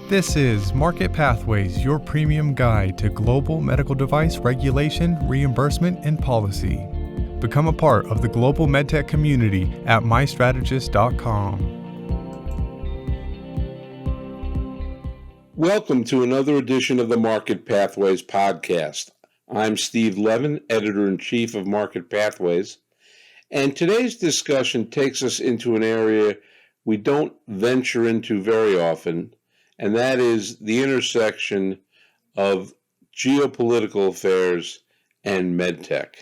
This is Market Pathways, your premium guide to global medical device regulation, reimbursement, and policy. Become a part of the global Medtech community at mystrategist.com. Welcome to another edition of the Market Pathways podcast. I'm Steve Levin, Editor-in-Chief of Market Pathways, and today's discussion takes us into an area we don't venture into very often, and that is the intersection of geopolitical affairs and Medtech.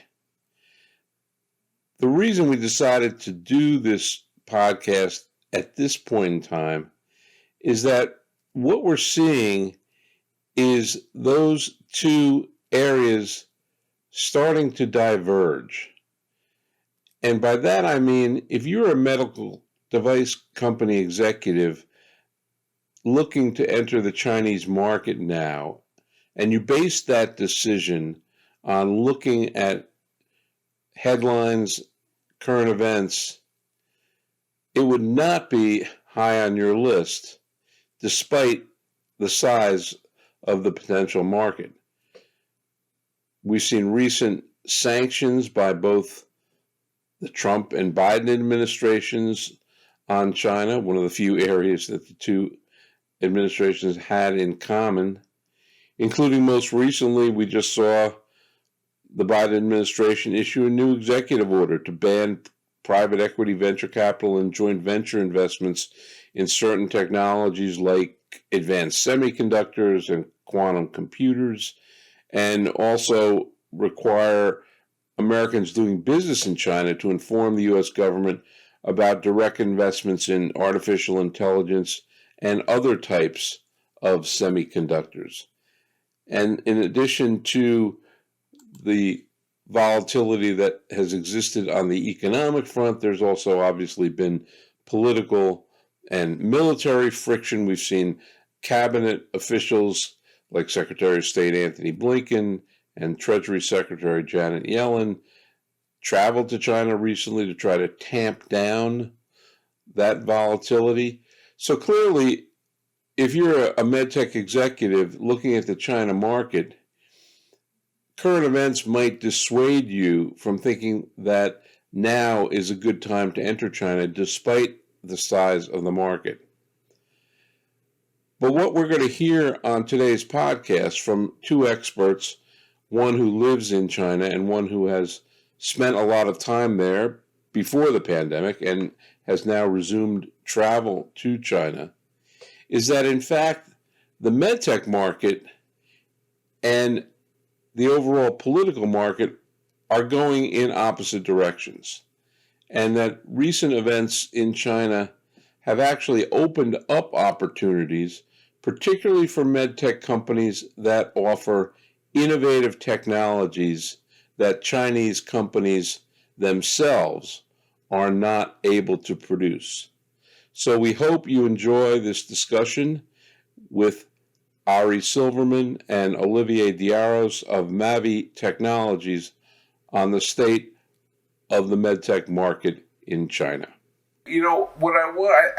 The reason we decided to do this podcast at this point in time is that what we're seeing is those two areas starting to diverge. And by that I mean, if you're a medical device company executive looking to enter the Chinese market now, and you base that decision on looking at headlines, current events, it would not be high on your list, despite the size of the potential market. We've seen recent sanctions by both the Trump and Biden administrations on China, one of the few areas that the two administrations had in common, including most recently, we just saw the Biden administration issue a new executive order to ban private equity, venture capital, and joint venture investments in certain technologies like advanced semiconductors and quantum computers, and also require Americans doing business in China to inform the U.S. government about direct investments in artificial intelligence and other types of semiconductors. And in addition to the volatility that has existed on the economic front, there's also obviously been political and military friction. We've seen cabinet officials like Secretary of State Antony Blinken and Treasury Secretary Janet Yellen traveled to China recently to try to tamp down that volatility. So clearly, if you're a medtech executive looking at the China market, current events might dissuade you from thinking that now is a good time to enter China, despite the size of the market. But what we're going to hear on today's podcast from two experts, one who lives in China and one who has spent a lot of time there before the pandemic and has now resumed travel to China, is that in fact the medtech market and the overall political market are going in opposite directions, and that recent events in China have actually opened up opportunities, particularly for medtech companies that offer innovative technologies that Chinese companies themselves are not able to produce. So we hope you enjoy this discussion with Ari Silverman and Olivier Diaros of Mavi Technologies on the state of the medtech market in China. You know,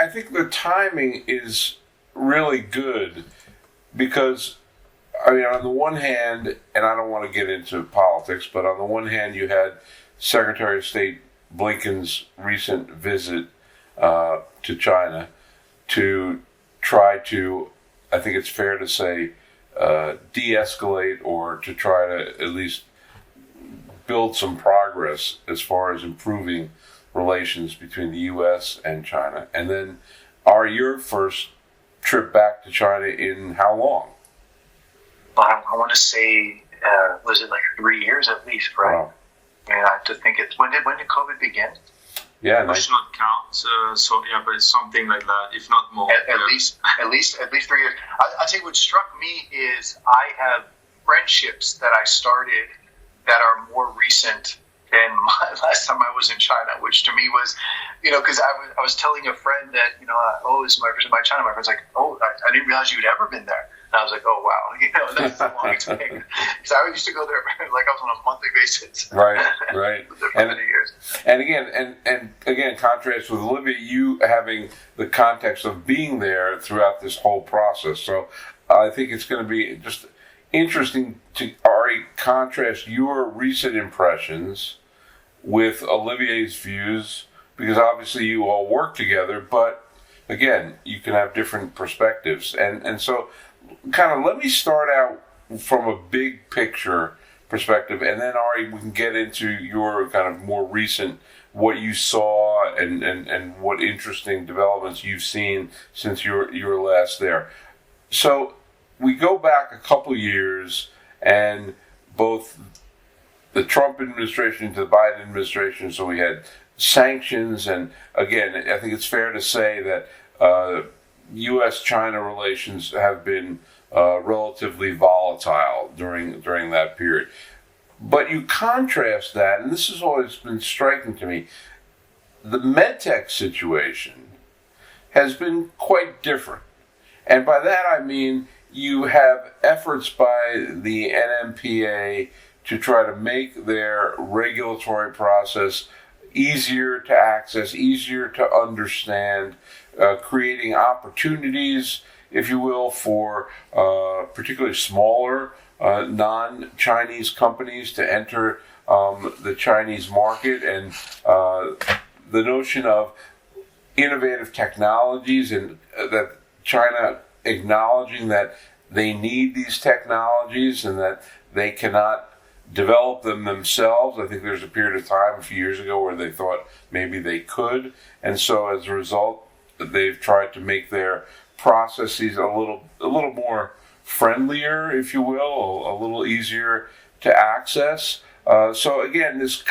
I think the timing is really good because, I mean, on the one hand, and I don't want to get into politics, but on the one hand, you had Secretary of State Blinken's recent visit to China to try to, I think it's fair to say, de-escalate or to try to at least build some progress as far as improving relations between the U.S. and China. And then, your first trip back to China in how long? I want to say, was it like 3 years at least, right? Wow. And I have to think when did COVID begin? Yeah, I should not count. But it's something like that, if not more. At least 3 years. I think what struck me is I have friendships that I started that are more recent than my last time I was in China, which to me was, because I was telling a friend that, this is my first time in China. My friend's like, I didn't realize you'd ever been there. I was like, oh, wow, that's a long time. Because I used to go there like I was on a monthly basis. Right. For many years. And again, contrast with Olivier, you having the context of being there throughout this whole process. So I think it's going to be just interesting to, Ari, contrast your recent impressions with Olivier's views, because obviously you all work together, but again, you can have different perspectives. And so kind of let me start out from a big picture perspective, and then Ari, we can get into your kind of more recent, what you saw and what interesting developments you've seen since you were last there. So we go back a couple years, and both the Trump administration to the Biden administration, so we had sanctions, and again, I think it's fair to say that U.S.-China relations have been relatively volatile during that period. But you contrast that, and this has always been striking to me, the Medtech situation has been quite different. And by that I mean you have efforts by the NMPA to try to make their regulatory process easier to access, easier to understand, creating opportunities, if you will, for particularly smaller non-Chinese companies to enter the Chinese market, and the notion of innovative technologies, and that China acknowledging that they need these technologies and that they cannot develop them themselves. I think there's a period of time a few years ago where they thought maybe they could, and so as a result, they've tried to make their processes a little more friendlier, if you will, a little easier to access. So again, this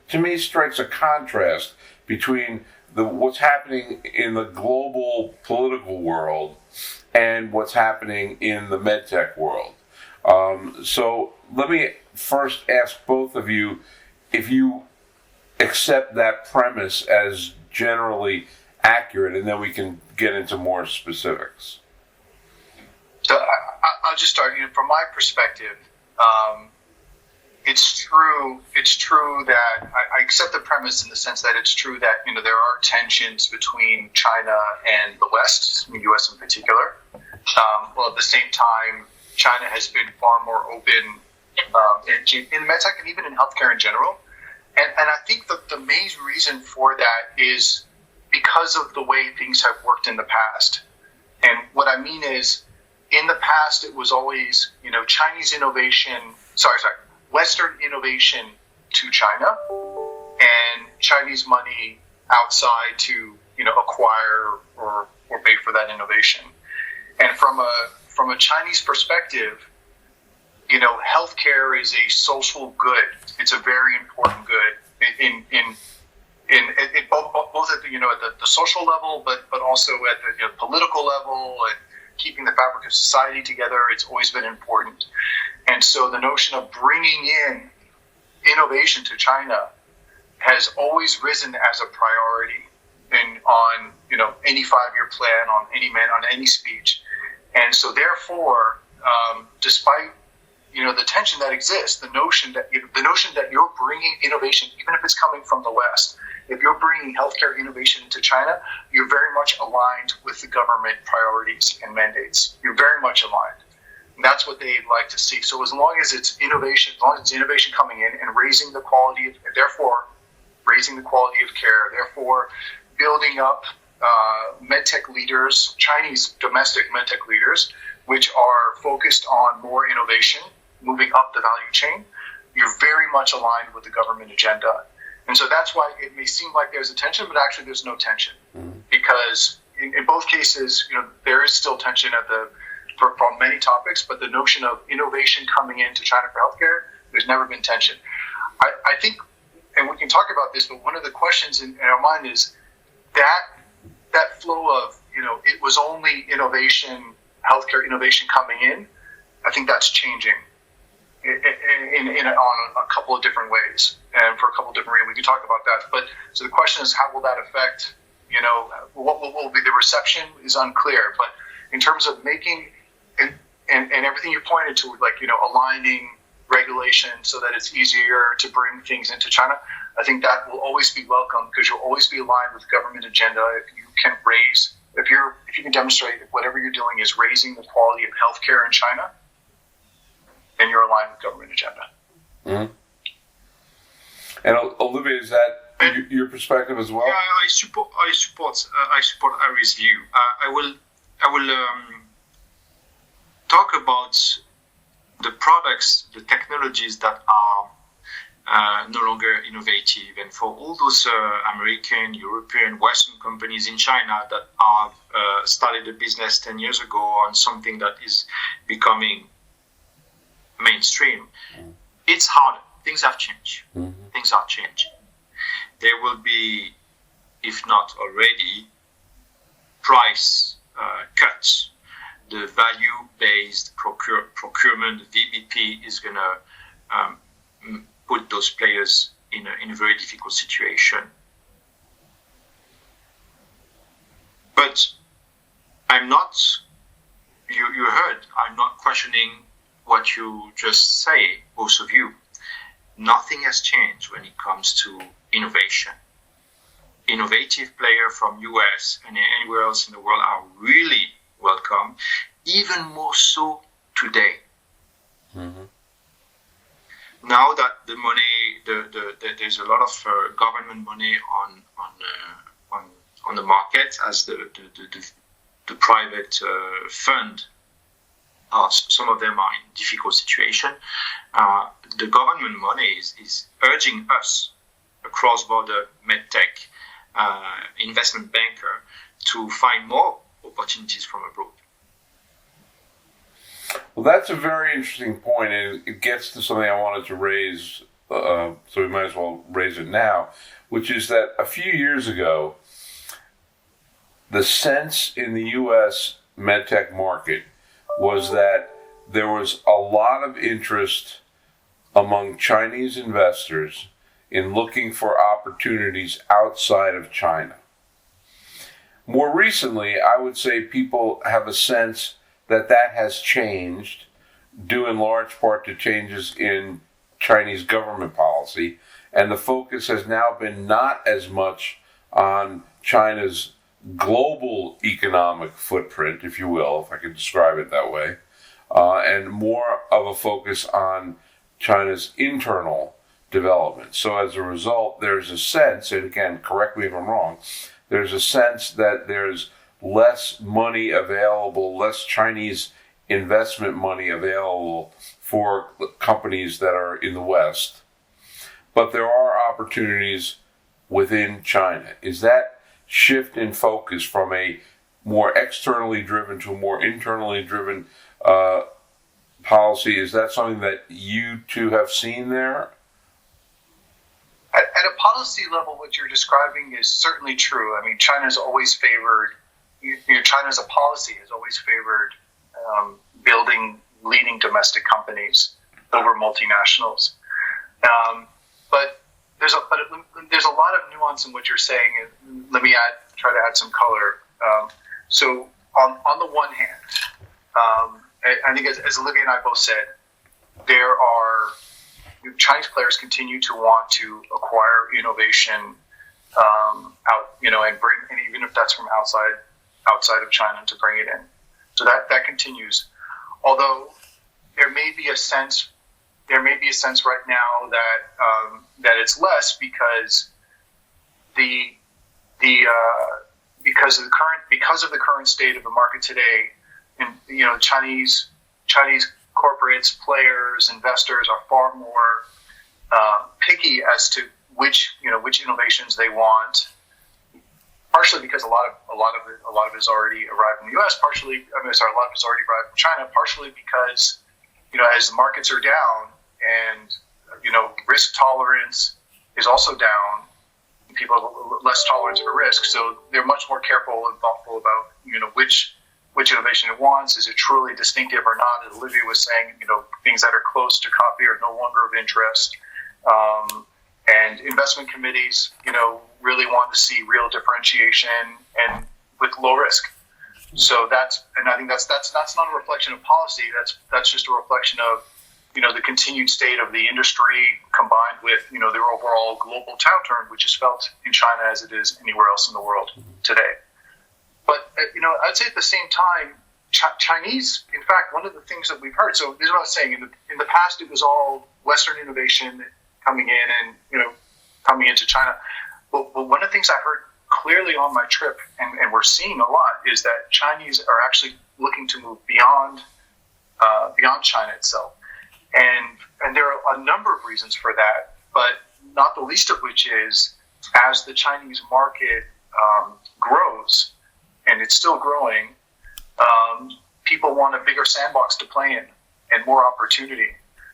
to me strikes a contrast between what's happening in the global political world and what's happening in the medtech world. So let me first ask both of you if you accept that premise as generally accurate, and then we can get into more specifics. So I'll just start. From my perspective, it's true. It's true that I accept the premise in the sense that it's true that there are tensions between China and the West, the U.S. in particular. Well, at the same time, China has been far more open in medtech and even in healthcare in general. And I think the main reason for that is because of the way things have worked in the past. And what I mean is, in the past, it was always, Chinese innovation, Western innovation to China, and Chinese money outside to, acquire or pay for that innovation. And from a Chinese perspective, healthcare is a social good. It's a very important good in both at the social level, but also at the political level, and keeping the fabric of society together. It's always been important. And so the notion of bringing in innovation to China has always risen as a priority on any 5-year plan, on any speech. And so therefore, despite the tension that exists, the notion that you're bringing innovation, even if it's coming from the West, if you're bringing healthcare innovation into China, you're very much aligned with the government priorities and mandates. You're very much aligned. And that's what they'd like to see. So as long as it's innovation, coming in and raising the quality of care, therefore building up medtech leaders, Chinese domestic medtech leaders, which are focused on more innovation, moving up the value chain, you're very much aligned with the government agenda. And so that's why it may seem like there's a tension, but actually there's no tension. Because in both cases, there is still tension for many topics, but the notion of innovation coming into China for healthcare, there's never been tension. I think, and we can talk about this, but one of the questions in our mind is that flow of, it was only innovation, healthcare innovation coming in. I think that's changing on a couple of different ways, and for a couple of different reasons. We can talk about that. But so the question is, how will that affect? What will be the reception is unclear. But in terms of making and everything you pointed to, like, aligning regulation so that it's easier to bring things into China, I think that will always be welcome, because you'll always be aligned with government agenda if you can demonstrate that whatever you're doing is raising the quality of healthcare in China, then you're aligned with government agenda. Mm-hmm. And Olivier, is that your perspective as well? Yeah, I support Ari's view. I will talk about the products, the technologies that are no longer innovative, and for all those American, European, Western companies in China that have started a business 10 years ago on something that is becoming mainstream, it's harder. Things have changed. Mm-hmm. Things are changing. There will be, if not already, price cuts. The value-based procurement, VBP, is going to put those players in a very difficult situation. But I'm not, you heard, I'm not questioning what you just say, both of you. Nothing has changed when it comes to innovation. Innovative players from US and anywhere else in the world are really welcome, even more so today. Mm-hmm. Now that the money, there's a lot of government money on the market, as the private fund. Some of them are in difficult situation. The government money is urging us, a cross-border Medtech investment banker, to find more opportunities from abroad. Well, that's a very interesting point, and it gets to something I wanted to raise, so we might as well raise it now, which is that a few years ago, the sense in the U.S. medtech market was that there was a lot of interest among Chinese investors in looking for opportunities outside of China. More recently, I would say people have a sense that has changed, due in large part to changes in Chinese government policy, and the focus has now been not as much on China's global economic footprint, if you will, if I can describe it that way, and more of a focus on China's internal development. So as a result, there's a sense, and again, correct me if I'm wrong, there's a sense that there's less money available, less Chinese investment money available for companies that are in the West. But there are opportunities within China. Is that shift in focus from a more externally driven to a more internally driven policy, is that something that you two have seen there? At a policy level, what you're describing is certainly true. I mean, China's always favored, China as a policy has always favored building leading domestic companies over multinationals. But there's a lot of nuance in what you're saying. And let me try to add some color. So on the one hand, I think as Olivier and I both said, there are Chinese players continue to want to acquire innovation out, and bring, and even if that's from outside of China, to bring it in. So that continues. Although there may be a sense right now that it's less because because of the current state of the market today, and Chinese corporates, players, investors are far more picky as to which innovations they want. Partially because a lot of it has already arrived in the U.S. A lot of it has already arrived from China. Partially because as the markets are down and risk tolerance is also down, people have less tolerance for risk, so they're much more careful and thoughtful about which innovation it wants. Is it truly distinctive or not? As Olivier was saying, things that are close to copy are no longer of interest. And investment committees, really want to see real differentiation and with low risk. So I think that's not a reflection of policy. That's just a reflection of the continued state of the industry combined with the overall global downturn, which is felt in China as it is anywhere else in the world today. But I'd say at the same time, Chinese, in fact, one of the things that we've heard. So this is what I was saying. In the past, it was all Western innovation coming in and coming into China. But one of the things I heard clearly on my trip, and we're seeing a lot, is that Chinese are actually looking to move beyond China itself. And there are a number of reasons for that, but not the least of which is as the Chinese market grows, and it's still growing, people want a bigger sandbox to play in and more opportunity.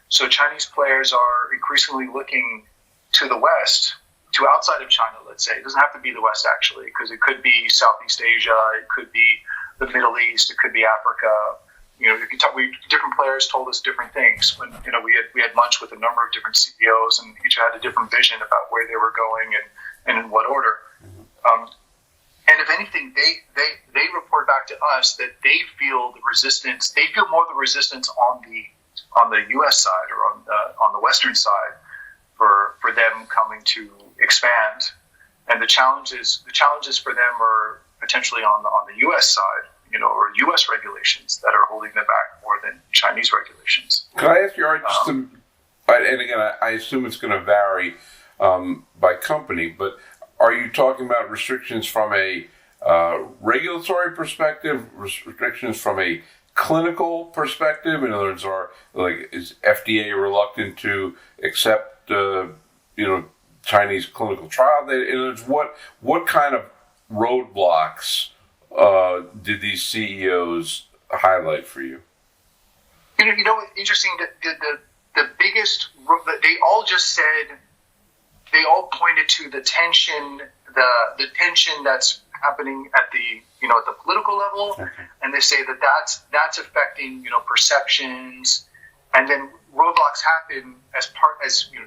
So Chinese players are increasingly looking to the West, to outside of China, let's say. It doesn't have to be the West, actually, because it could be Southeast Asia, it could be the Middle East, it could be Africa. Different players told us different things. When we had lunch with a number of different CEOs, and each had a different vision about where they were going and in what order. And if anything, they report back to us that they feel the resistance. They feel more the resistance on the U.S. side or on the Western side for them coming to expand. And the challenges for them are potentially on the U.S. side. Or U.S. regulations that are holding them back more than Chinese regulations. Can I ask you, Ari, and again, I assume it's going to vary by company, but are you talking about restrictions from a regulatory perspective, restrictions from a clinical perspective? In other words, is FDA reluctant to accept Chinese clinical trial data? In other words, what kind of roadblocks did these CEOs highlight for you? Interesting. The biggest, they all pointed to the tension, the tension that's happening at the political level, and they say that's affecting perceptions, and then roadblocks happen as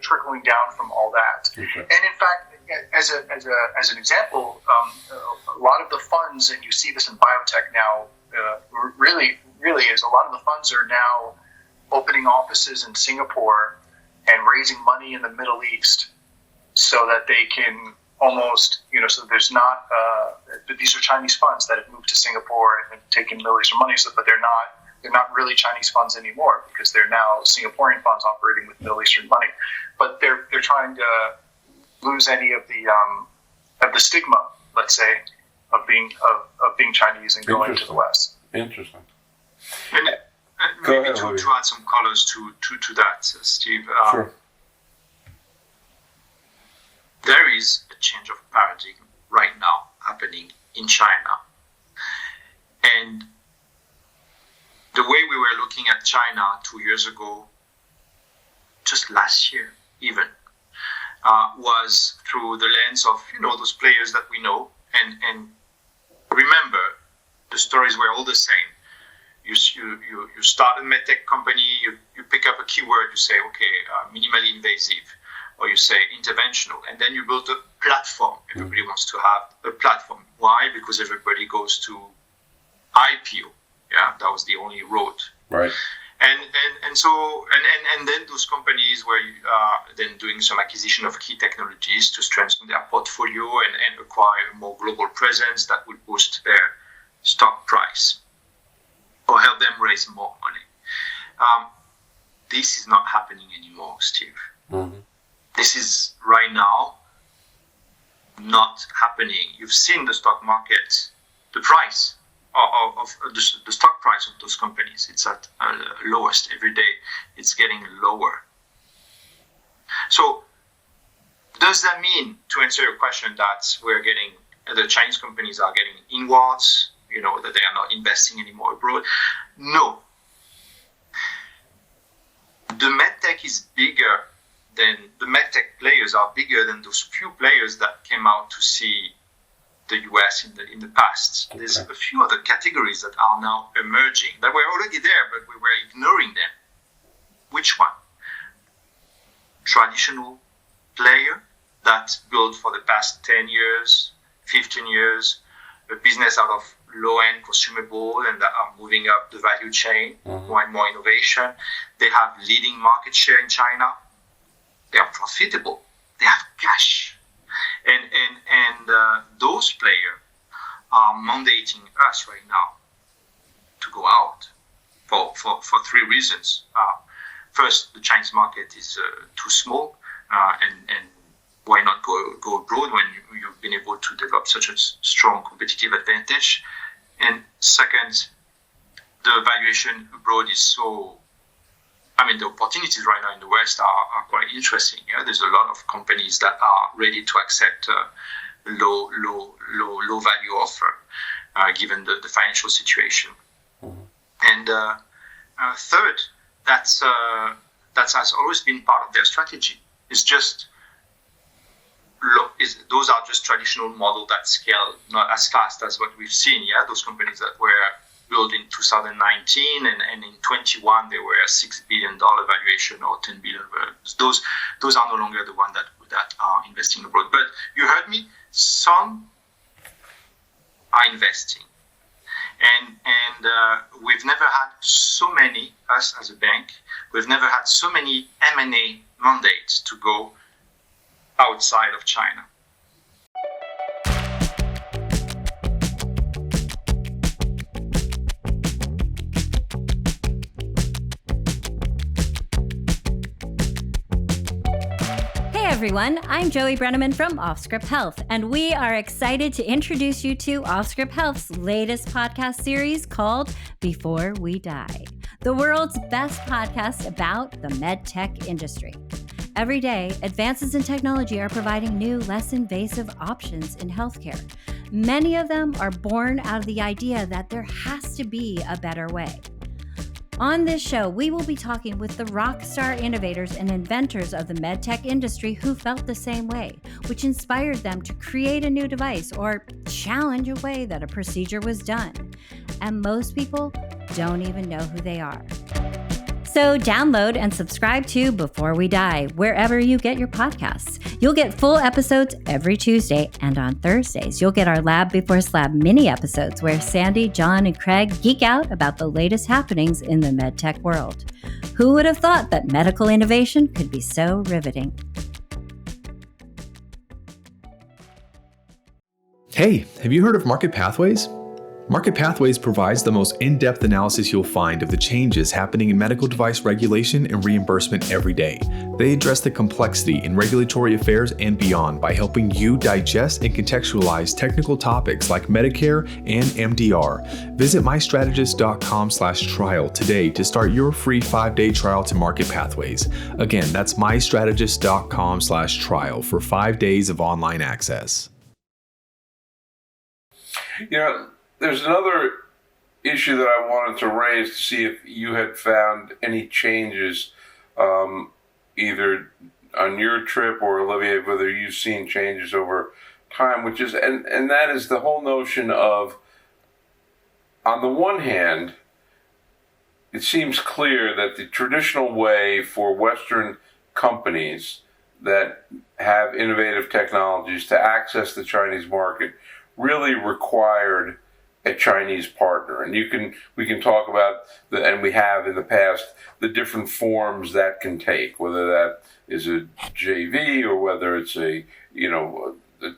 trickling down from all that. And in fact, as an example, a lot of the funds, and you see this in biotech now, really is a lot of the funds are now opening offices in Singapore and raising money in the Middle East so that they can almost, so there's not, these are Chinese funds that have moved to Singapore and taken Middle Eastern money, but they're not really Chinese funds anymore because they're now Singaporean funds operating with Middle Eastern money. But they're trying to lose any of the stigma, let's say, of being Chinese and going to the West. Interesting. And maybe to add some colors to that, Steve. Sure. There is a change of paradigm right now happening in China, and the way we were looking at China 2 years ago, just last year even, was through the lens of those players that we know, and remember the stories were all the same. You start a Medtech company, you pick up a keyword, you say minimally invasive, or you say interventional, and then you build a platform. Everybody wants to have a platform. Why? Because everybody goes to IPO. Yeah, that was the only road. Right. And then those companies were then doing some acquisition of key technologies to strengthen their portfolio and acquire a more global presence that would boost their stock price or help them raise more money. This is not happening anymore, Steve. Mm-hmm. This is right now not happening. You've seen the stock market, the price of the stock price of those companies. It's at lowest every day. It's getting lower. So does that mean, to answer your question, that the Chinese companies are getting inwards, that they are not investing anymore abroad? No. The Medtech is bigger than the Medtech players are bigger than those few players that came out to see the US in the past. Okay. There's a few other categories that are now emerging that were already there, but we were ignoring them. Which one? Traditional player that built for the past 10 years, 15 years, a business out of low-end consumable and that are moving up the value chain, more and more innovation. They have leading market share in China. They are profitable. They have cash. And those players are mandating us right now to go out for three reasons. First, the Chinese market is too small, and why not go abroad when you've been able to develop such a strong competitive advantage? And second, the valuation abroad is so, the opportunities right now in the West are quite interesting. Yeah? There's a lot of companies that are ready to accept low value offer, given the financial situation. And third, that has always been part of their strategy. It's just those are just traditional models that scale not as fast as what we've seen. Yeah, those companies that were built in 2019 and in 21 they were a $6 billion valuation or $10 billion. Those are no longer the ones that are investing abroad. But you heard me. Some are investing, and we've never had so many, us as a bank, we've never had so many M&A mandates to go outside of China. Hey everyone, I'm Joey Brenneman from Offscript Health, and we are excited to introduce you to Offscript Health's latest podcast series called Before We Die, the world's best podcast about the medtech industry. Every day, advances in technology are providing new, less invasive options in healthcare. Many of them are born out of the idea that there has to be a better way. On this show, we will be talking with the rock star innovators and inventors of the medtech industry who felt the same way, which inspired them to create a new device or challenge a way that a procedure was done. And most people don't even know who they are. So download and subscribe to Before We Die, wherever you get your podcasts. You'll get full episodes every Tuesday, and on Thursdays, you'll get our Lab Before Slab mini episodes where Sandy, John, and Craig geek out about the latest happenings in the medtech world. Who would have thought that medical innovation could be so riveting? Hey, have you heard of Market Pathways? Market Pathways provides the most in-depth analysis you'll find of the changes happening in medical device regulation and reimbursement every day. They address the complexity in regulatory affairs and beyond by helping you digest and contextualize technical topics like Medicare and MDR. Visit mystrategist.com/trial today to start your free 5-day trial to Market Pathways. Again, that's mystrategist.com/trial for 5 days of online access. There's another issue that I wanted to raise to see if you had found any changes, either on your trip or Olivier, whether you've seen changes over time, which is, and that is the whole notion of, on the one hand, it seems clear that the traditional way for Western companies that have innovative technologies to access the Chinese market really required a Chinese partner. And we can talk about, and we have in the past, the different forms that can take, whether that is a JV or whether it's a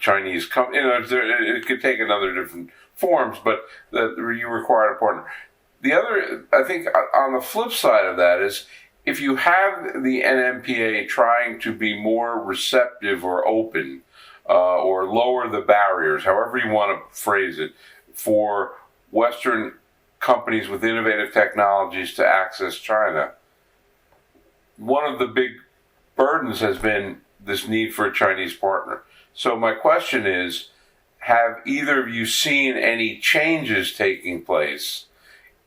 Chinese company. It could take another different forms, but you require a partner. The other, I think, on the flip side of that is, if you have the NMPA trying to be more receptive or open, or lower the barriers, however you want to phrase it, for Western companies with innovative technologies to access China, one of the big burdens has been this need for a Chinese partner. So my question is, have either of you seen any changes taking place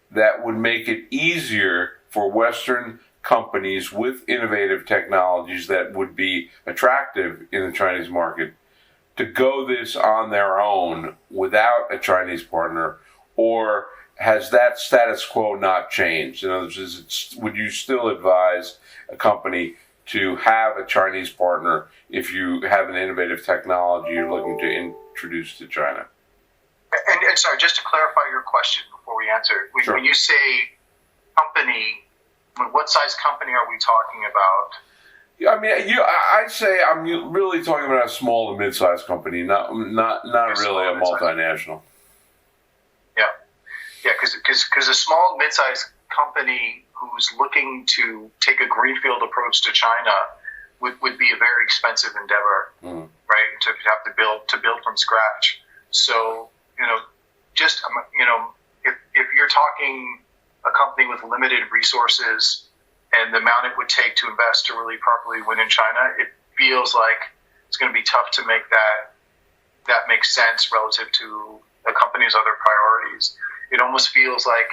that would make it easier for Western companies with innovative technologies that would be attractive in the Chinese market to go this on their own without a Chinese partner, or has that status quo not changed? In other words, would you still advise a company to have a Chinese partner if you have an innovative technology you're looking to introduce to China? And sorry, just to clarify your question before we answer, Sure. when you say company, what size company are we talking about? Yeah, I mean, I'd say I'm really talking about a small to mid-sized company, not really a multinational. Yeah, because a small, mid-sized company who's looking to take a greenfield approach to China would be a very expensive endeavor, right? To have to build from scratch. So if you're talking a company with limited resources and the amount it would take to invest to really properly win in China, it feels like it's going to be tough to make that make sense relative to a company's other priorities. It almost feels like,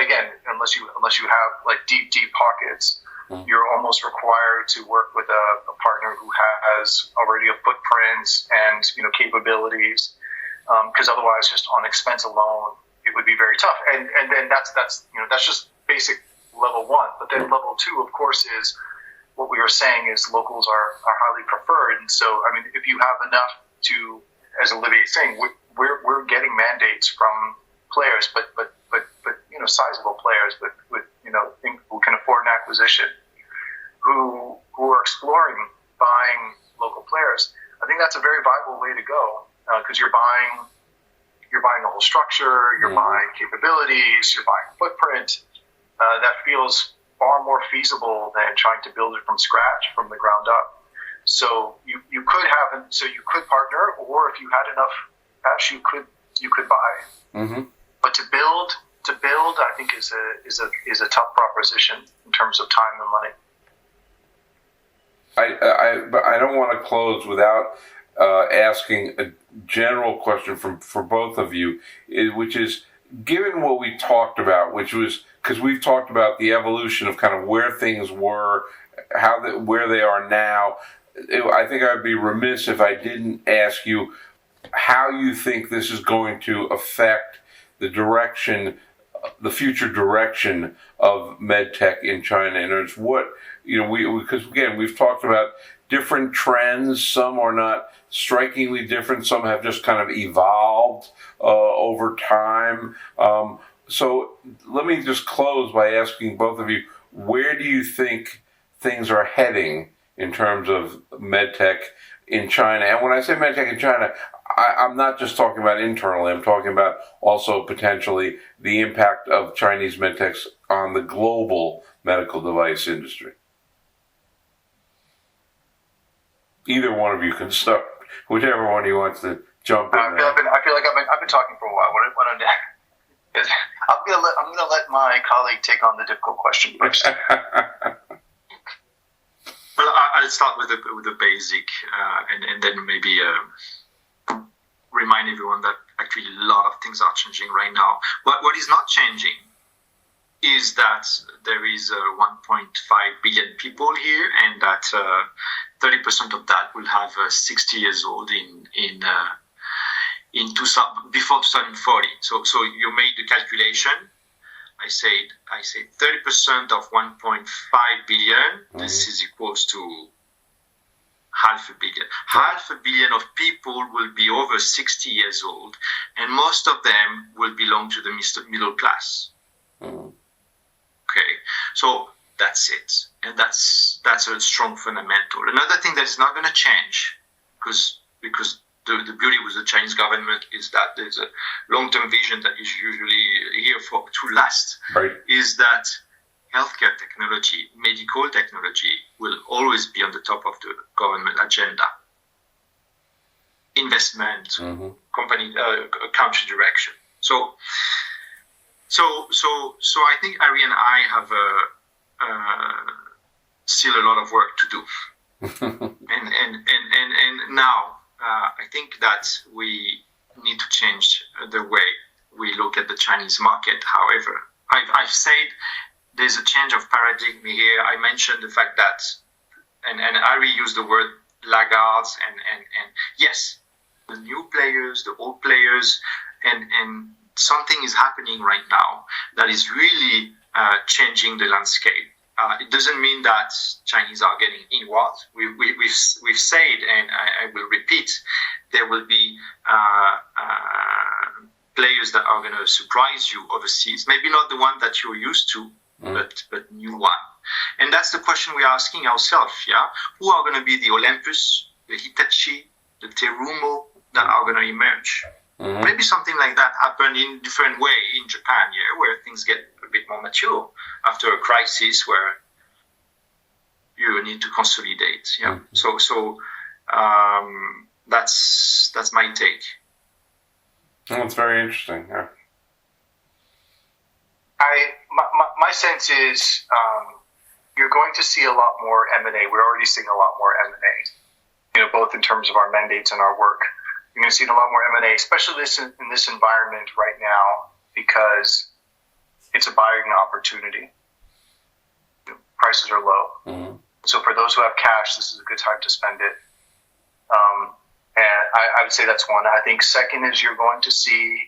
again, unless you have like deep pockets, you're almost required to work with a partner who has already a footprint and capabilities, because otherwise, just on expense alone, it would be very tough. And then that's just basic level one. But then level two, of course, is what we were saying is locals are highly preferred. And so, I mean, if you have enough to, as Olivier is saying, we're getting mandates from players, but sizable players with who can afford an acquisition, who are exploring buying local players. I think that's a very viable way to go, because you're buying the whole structure, you're buying capabilities, you're buying footprint. That feels far more feasible than trying to build it from scratch, from the ground up. So you could partner, or if you had enough cash, you could buy. Mm-hmm. But to build, I think is a tough proposition in terms of time and money. But I don't want to close without asking a general question for both of you, which is, given what we talked about, which was, because we've talked about the evolution of kind of where things were, where they are now, I think I'd be remiss if I didn't ask you how you think this is going to affect the future direction of medtech in China. And it's because again, we've talked about different trends. Some are not strikingly different. Some have just kind of evolved over time. So let me just close by asking both of you, where do you think things are heading in terms of medtech in China? And when I say medtech in China, I'm not just talking about internally. I'm talking about also potentially the impact of Chinese medtechs on the global medical device industry. Either one of you can start. Whichever one of you wants to jump in. I feel like I've been talking for a while. What I'm doing is I'm gonna let my colleague take on the difficult question first. Well, I'll start with the basic, and then maybe remind everyone that actually a lot of things are changing right now. What is not changing is that there is 1.5 billion people here, and that 30% of that will have 60 years old before 2040. So you made the calculation. I said 30% of 1.5 billion. This is equals to half a billion. Half a billion of people will be over 60 years old, and most of them will belong to the middle class. Okay, so that's it, and that's a strong fundamental. Another thing that is not going to change, because the beauty with the Chinese government is that there's a long-term vision that is usually here to last. Right. Is that healthcare technology, medical technology will always be on the top of the government agenda. Investment, company, country direction. So I think Ari and I have still a lot of work to do. and now I think that we need to change the way we look at the Chinese market. However, I've said there's a change of paradigm here. I mentioned the fact that, and Ari used the word laggards, and yes, the new players, the old players, and something is happening right now that is really changing the landscape. It doesn't mean that Chinese are getting inward. We've said, and I will repeat, there will be players that are going to surprise you overseas. Maybe not the one that you're used to, but new one. And that's the question we're asking ourselves. Yeah, who are going to be the Olympus, the Hitachi, the Terumo that are going to emerge? Mm-hmm. Maybe something like that happened in different way in Japan, where things get a bit more mature after a crisis where you need to consolidate. Yeah, mm-hmm. So that's my take. Well, that's very interesting. Yeah. My sense is you're going to see a lot more M&A. We're already seeing a lot more M&A, both in terms of our mandates and our work. You're going to see a lot more M&A, especially in this environment right now, because it's a buying opportunity. Prices are low. Mm-hmm. So for those who have cash, this is a good time to spend it. And I would say that's one. I think second is you're going to see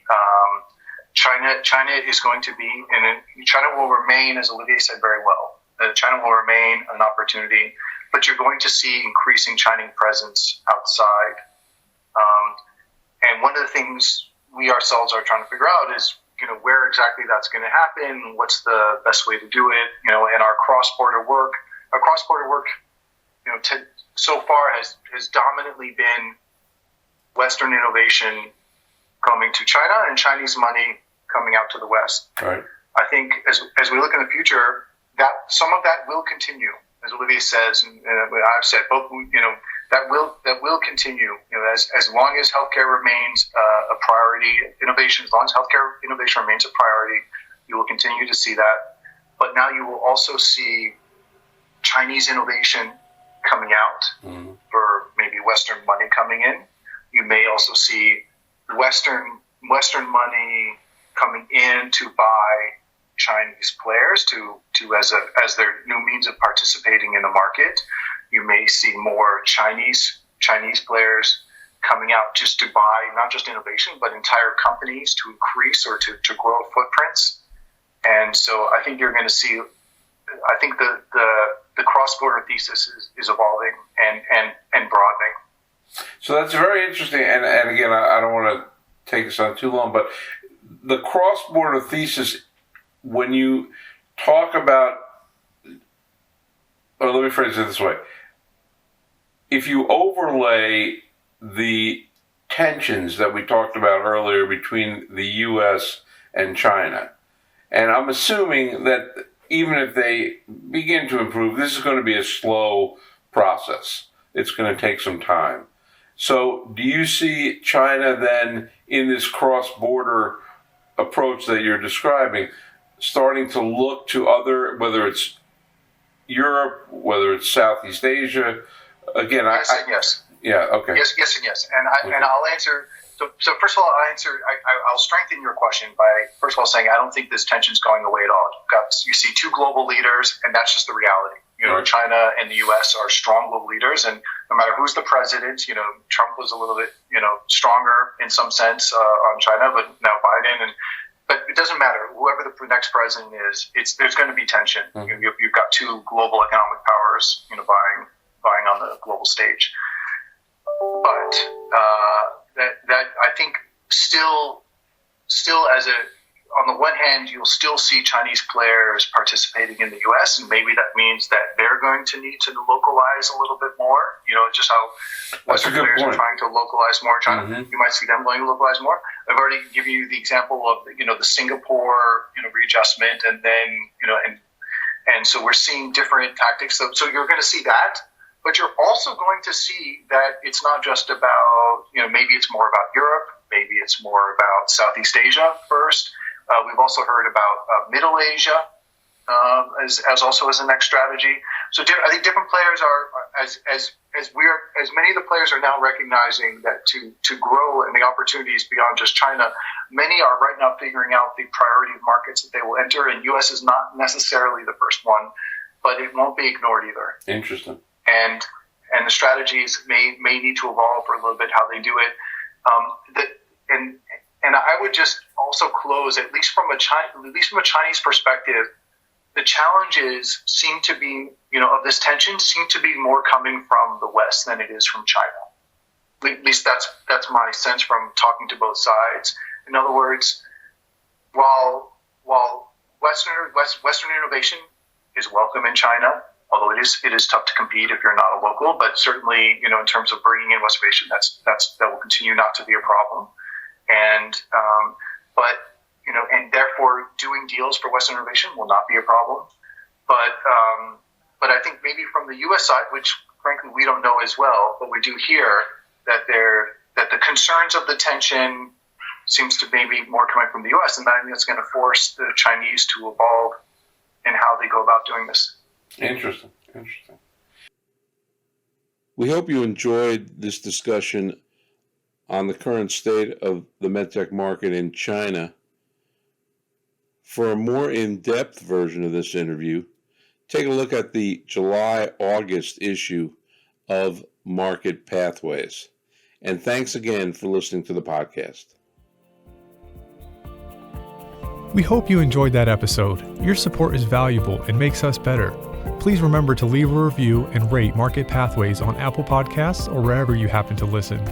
China is going to be, and China will remain, as Olivier said very well, China will remain an opportunity, but you're going to see increasing Chinese presence outside. And one of the things we ourselves are trying to figure out is, where exactly that's going to happen, what's the best way to do it, and our cross-border work. Our cross-border work, so far has dominantly been Western innovation coming to China and Chinese money coming out to the West. Right. I think as we look in the future, that some of that will continue, as Olivier says, and I've said, both, that will continue. As long as healthcare remains a priority, innovation. As long as healthcare innovation remains a priority, you will continue to see that. But now you will also see Chinese innovation coming out for maybe Western money coming in. You may also see Western money coming in to buy Chinese players to as their new means of participating in the market. You may see more Chinese players coming out just to buy not just innovation but entire companies to increase or to grow footprints. And so I think you're going to see. I think the cross-border thesis is evolving and broadening. So that's very interesting. And again, I don't want to take us on too long, but the cross-border thesis, when you talk about, or let me phrase it this way, if you overlay the tensions that we talked about earlier between the U.S. and China, and I'm assuming that even if they begin to improve, this is going to be a slow process. It's going to take some time. So do you see China then in this cross-border approach that you're describing, starting to look to other, whether it's Europe, whether it's Southeast Asia? Again, yes. Yeah, okay. Yes, and yes. And I'll answer. So first of all, I'll strengthen your question by first of all saying I don't think this tension's going away at all. You see two global leaders, and that's just the reality. Right. China and the U.S. are strong global leaders, and no matter who's the president, Trump was a little bit, stronger in some sense on China, but now Biden, but it doesn't matter. Whoever the next president is, there's going to be tension. Mm-hmm. You've got two global economic powers, vying on the global stage, but that I think still as on the one hand, you'll still see Chinese players participating in the U.S., and maybe that means that they're going to need to localize a little bit more. Just how Western players are trying to localize more in China. Mm-hmm. You might see them going to localize more. I've already given you the example of the Singapore readjustment, and then and so we're seeing different tactics. So you're going to see that. But you're also going to see that it's not just about, maybe it's more about Europe, maybe it's more about Southeast Asia first. We've also heard about Middle Asia as also as the next strategy. So I think different players are, as many of the players are now recognizing that to grow and the opportunities beyond just China, many are right now figuring out the priority markets that they will enter, and U.S. is not necessarily the first one, but it won't be ignored either. Interesting. And the strategies may need to evolve for a little bit how they do it. And I would just also close, at least from a Chinese perspective, the challenges seem to be, of this tension seem to be more coming from the West than it is from China. At least that's my sense from talking to both sides. In other words, while Western innovation is welcome in China, although it is tough to compete if you're not a local, but certainly, in terms of bringing in Western innovation, that will continue not to be a problem. And and therefore doing deals for Western innovation will not be a problem. But I think maybe from the U.S. side, which frankly we don't know as well, but we do hear that the concerns of the tension seems to maybe more coming from the U.S., and I think that's going to force the Chinese to evolve in how they go about doing this. Interesting. We hope you enjoyed this discussion on the current state of the medtech market in China. For a more in-depth version of this interview, take a look at the July-August issue of Market Pathways. And thanks again for listening to the podcast. We hope you enjoyed that episode. Your support is valuable and makes us better. Please remember to leave a review and rate Market Pathways on Apple Podcasts or wherever you happen to listen.